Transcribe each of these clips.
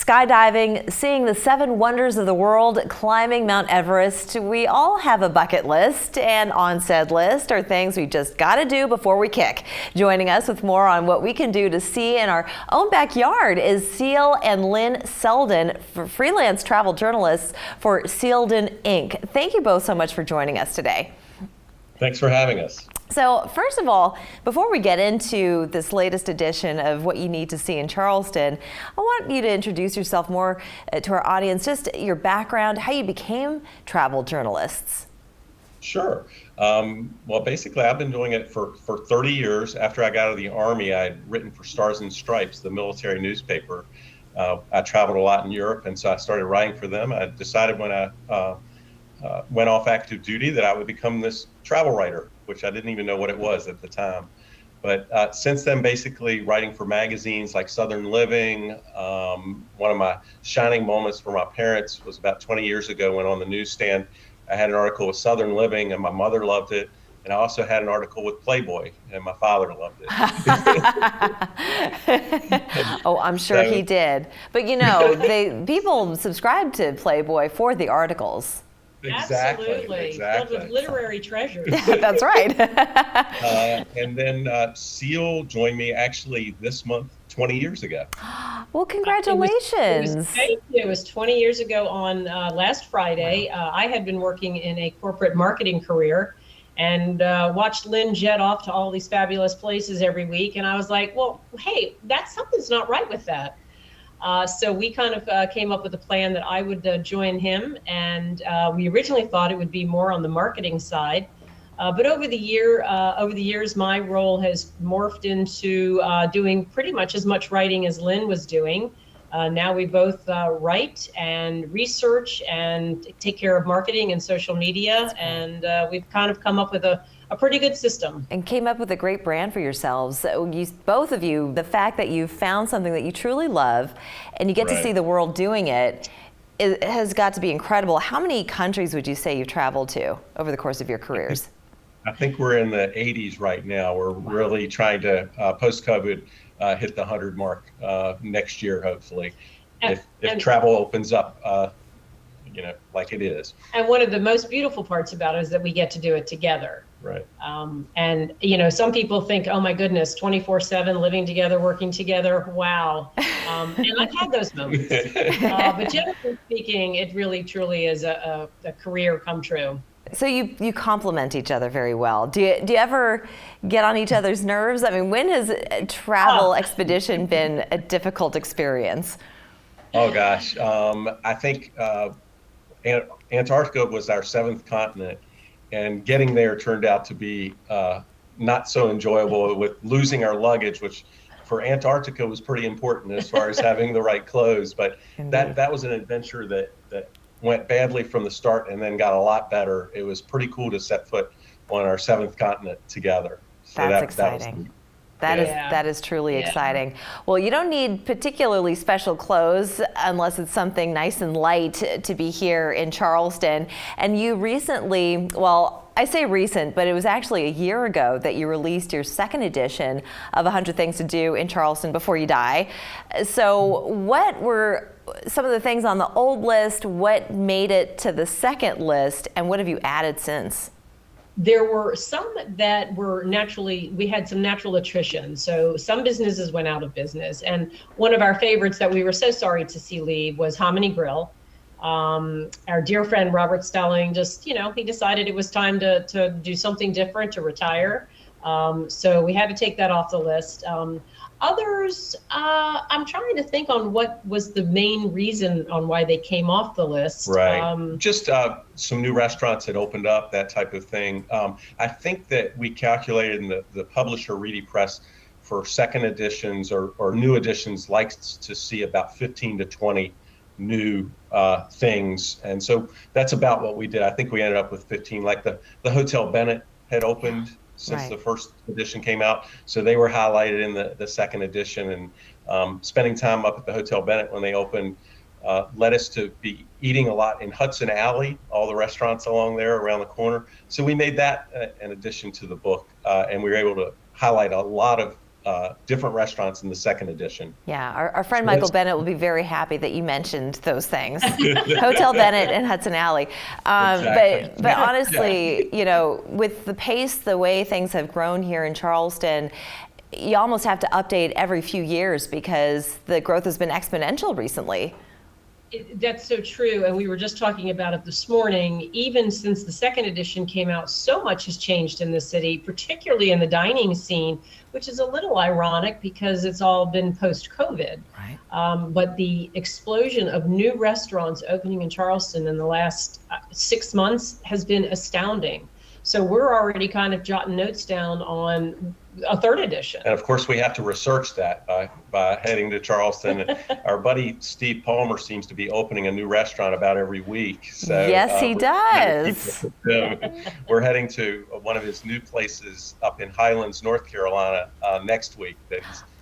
skydiving, seeing the 7 wonders of the world, climbing Mount Everest. We all have a bucket list, and on said list are things we just got to do before we kick. Joining us with more on what we can do to see in our own backyard is Seal and Lynn Selden, freelance travel journalists for Selden Inc. Thank you both so much for joining us today. Thanks for having us. So first of all, before we get into this latest edition of what you need to see in Charleston, I want you to introduce yourself more to our audience, just your background, how you became travel journalists. Sure. Well, basically, I've been doing it for 30 years. After I got out of the Army, I had written for Stars and Stripes, the military newspaper. I traveled a lot in Europe, and so I started writing for them. I decided when I went off active duty that I would become this travel writer, which I didn't even know what it was at the time. But since then, basically writing for magazines like Southern Living. One of my shining moments for my parents was about 20 years ago when on the newsstand, I had an article with Southern Living and my mother loved it. And I also had an article with Playboy and my father loved it. Oh, I'm sure he did. But you know, people subscribe to Playboy for the articles. Exactly. Filled with literary treasures. That's right. And then Seal joined me actually this month, 20 years ago. Well, congratulations. It was 20 years ago on last Friday. I had been working in a corporate marketing career and watched Lynn jet off to all these fabulous places every week. And I was like, well, hey, something's not right with that. So we kind of came up with a plan that I would join him, and we originally thought it would be more on the marketing side. But over the years, my role has morphed into doing pretty much as much writing as Lynn was doing. Now we both write and research and take care of marketing and social media, and we've kind of come up with a pretty good system. And came up with a great brand for yourselves. Both of you, the fact that you found something that you truly love and you get to see the world doing it, it has got to be incredible. How many countries would you say you've traveled to over the course of your careers? I think we're in the 80s right now. We're really trying to, post-COVID, hit the 100 mark next year, hopefully, if travel opens up, like it is. And one of the most beautiful parts about it is that we get to do it together. Right. And some people think, oh my goodness, 24/7 living together, working together. Wow. And I've had those moments. But generally speaking, it really truly is a career come true. So you complement each other very well. Do you ever get on each other's nerves? I mean, when has a travel expedition been a difficult experience? Oh gosh, I think Antarctica was our 7th continent, and getting there turned out to be not so enjoyable with losing our luggage, which for Antarctica was pretty important as far as having the right clothes. But that was an adventure that went badly from the start and then got a lot better. It was pretty cool to set foot on our 7th continent together. So that's exciting. That is truly exciting. Well, you don't need particularly special clothes unless it's something nice and light to be here in Charleston. And you recently, well, I say recent, but it was actually a year ago that you released your 2nd edition of 100 Things to Do in Charleston Before You Die. So what were some of the things on the old list? What made it to the 2nd list? And what have you added since? There were some that were we had some natural attrition. So some businesses went out of business. And one of our favorites that we were so sorry to see leave was Hominy Grill. Our dear friend Robert Stelling just, he decided it was time to do something different, to retire. So we had to take that off the list. Others, I'm trying to think on what was the main reason on why they came off the list. Right. Just some new restaurants had opened up, that type of thing. I think that we calculated in the publisher Reedy Press for 2nd editions or new editions likes to see about 15 to 20 new things. And so that's about what we did. I think we ended up with 15, like the Hotel Bennett had opened since the 1st edition came out. So they were highlighted in the 2nd edition, and spending time up at the Hotel Bennett when they opened led us to be eating a lot in Hudson Alley, all the restaurants along there around the corner. So we made that an addition to the book, and we were able to highlight a lot of different restaurants in the second edition. Yeah, our friend Michael Bennett will be very happy that you mentioned those things. Hotel Bennett and Hudson Alley. Exactly. But honestly, you know, with the pace, the way things have grown here in Charleston, you almost have to update every few years because the growth has been exponential recently. That's so true. And we were just talking about it this morning. Even since the second edition came out, so much has changed in the city, particularly in the dining scene, which is a little ironic because it's all been post-COVID. Right. But the explosion of new restaurants opening in Charleston in the last 6 months has been astounding. So we're already kind of jotting notes down on a third edition. And of course, we have to research that by heading to Charleston. Our buddy Steve Palmer seems to be opening a new restaurant about every week. So yes, he does. We're heading to one of his new places up in Highlands, North Carolina next week. That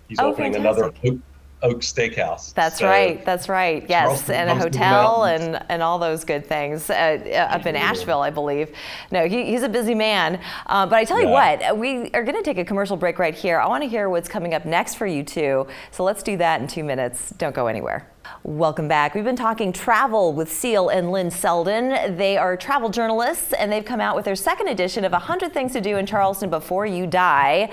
he's opening fantastic. another Oak Steakhouse. That's right. That's right. Yes, Charleston and a comes to the hotel mountains. and all those good things up in Asheville, I believe. No, he's a busy man. But I tell you what, we are going to take a commercial break right here. I want to hear what's coming up next for you two. So let's do that in 2 minutes. Don't go anywhere. Welcome back. We've been talking travel with Seal and Lynn Selden. They are travel journalists, and they've come out with their second edition of 100 Things to Do in Charleston Before You Die.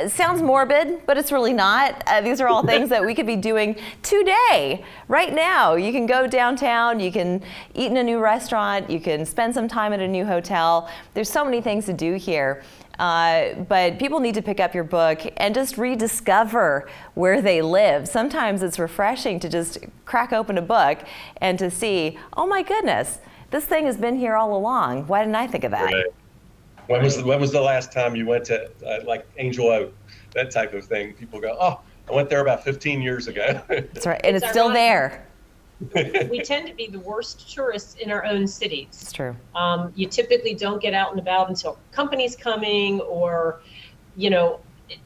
Sounds morbid, but it's really not. These are all things that we could be doing today, right now. You can go downtown, you can eat in a new restaurant, you can spend some time at a new hotel. There's so many things to do here. But people need to pick up your book and just rediscover where they live. Sometimes it's refreshing to just crack open a book and to see, oh my goodness, this thing has been here all along. Why didn't I think of that? Right. When was the last time you went to like Angel Oak, that type of thing? People go, oh, I went there about 15 years ago. That's right, and it's still there. We tend to be the worst tourists in our own cities. It's true. You typically don't get out and about until companies coming, or, you know,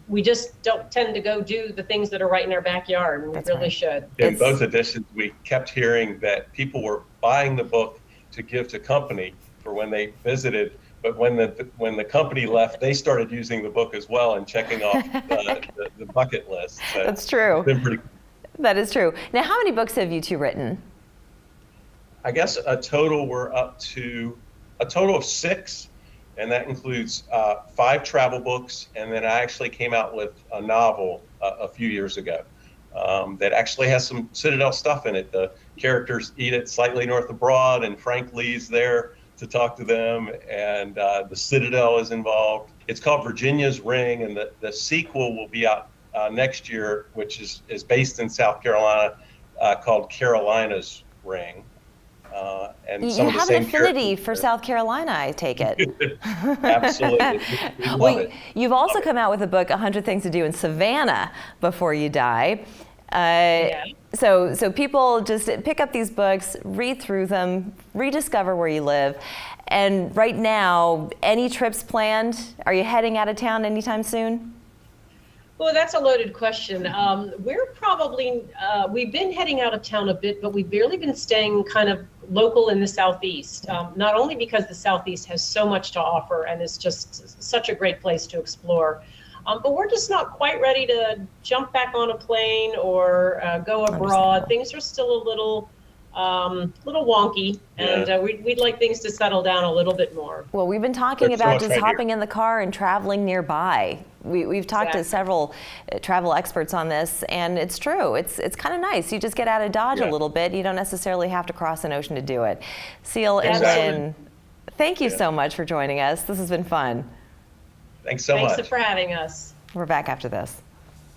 we just don't tend to go do the things that are right in our backyard, and we really should. In both editions, we kept hearing that people were buying the book to give to company for when they visited, but when the company left, they started using the book as well and checking off the bucket list. So that's true. It's been pretty. That is true. Now, how many books have you two written? I guess we're up to a total of 6, and that includes 5 travel books, and then I actually came out with a novel a few years ago that actually has some Citadel stuff in it. The characters eat it slightly north of Broad, and Frank Lee's there to talk to them, and the Citadel is involved. It's called Virginia's Ring, and the sequel will be out next year, which is based in South Carolina, called Carolina's Ring. And you some of the have same an affinity for South Carolina, I take it. Absolutely. We love it. You've also come out with a book, 100 Things to Do in Savannah Before You Die. So people just pick up these books, read through them, rediscover where you live. And right now, any trips planned? Are you heading out of town anytime soon? Well, that's a loaded question. We're probably, we've been heading out of town a bit, but we've barely been staying kind of local in the Southeast. Not only because the Southeast has so much to offer and is just such a great place to explore, but we're just not quite ready to jump back on a plane or go abroad. Things are still a little wonky, and we'd like things to settle down a little bit more. Well, we've been talking about just hopping in the car and traveling nearby. We've talked to several travel experts on this, and it's true. It's kind of nice. You just get out of Dodge a little bit. You don't necessarily have to cross an ocean to do it. Seal and Lynn, thank you so much for joining us. This has been fun. Thanks so much. Thanks for having us. We're back after this.